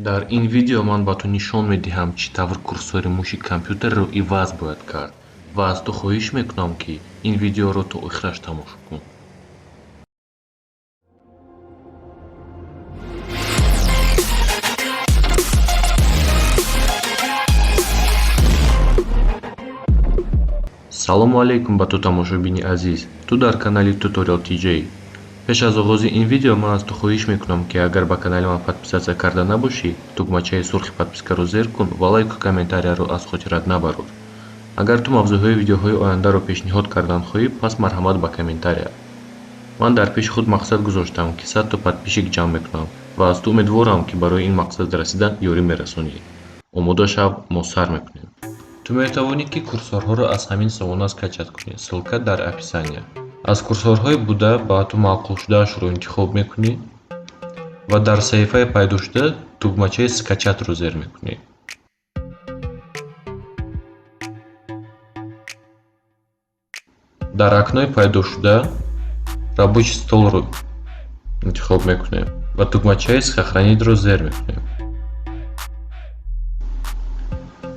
дар ин видео ман ба ту нишон медиҳам чӣ тавр курсори муши компютерро иваз бояд кард ва аз ту хоҳиш мекунам ки ин видеоро то охираш тамошо кун. салому алейкум ба ту тамошобини азиз, ту дар канали Tutorial TJ. пеш аз оғози ин видео ман аз ту хоҳиш мекунам ки агар ба канали ман подписатсия карда набошӣ, тугмачаи сурхи подпискаро зер кун ва лайку комментарияро аз хотират набарор. агар ту мавзӯъҳои видеоҳои ояндаро пешниҳод кардан хоҳӣ, пас марҳамат ба комментария. ман дар пеши худ мақсад гузоштам ки 100 та подписчик ҷамъ мекунам ва аз ту умедворам ки барои ин мақсад расидан ёрӣ мерасонӣ. омода шав, мо сар мекунем. ту метавонӣ ки курсорҳоро аз ҳамин сомона скачат кунӣ. ссилка дар описания. аз курсорҳои буда ба ту маъқулшудаашро интихоб мекунӣ ва дар саҳифаи пайдошуда тугмачаи скачатро зер мекунӣ. дар окнои пайдошуда рабочий столро интихоб мекунем ва тугмачаи сохранидро зер мекунем.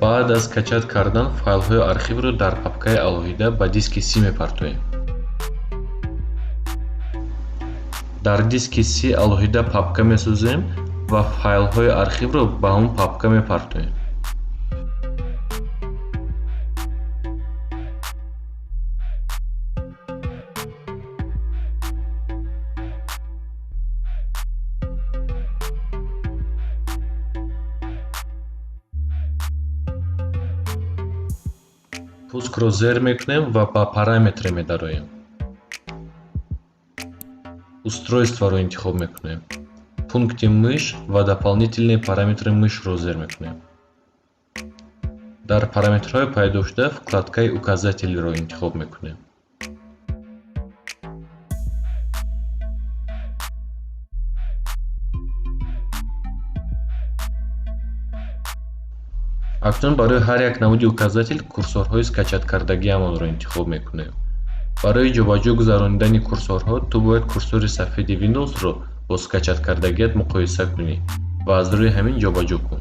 баъд аз скачат кардан файлҳои архивро дар папкаи алоҳида ба диски C мепартоем. дар диски C алоҳида папка месозем ва файлҳои архивро ба он папка мепартоем. пускро зер мекунем ва ба параметре медароем. устройстворо интихоб мекунем. пункти мыш ва дополнительные параметри мышро зер мекунем. дар параметрҳои пайдошуда вкладкаи указателиро интихоб мекунем. акнун барои ҳар як намуди указател курсорҳои скачаткардагиамонро интихоб мекунем. барои ҷобаҷо гузарондани курсорҳо ту бояд курсори сафеди Windowsро бо скачаткардагиат муқоиса кунӣ ва аз рӯи ҳамин ҷобаҷо кун.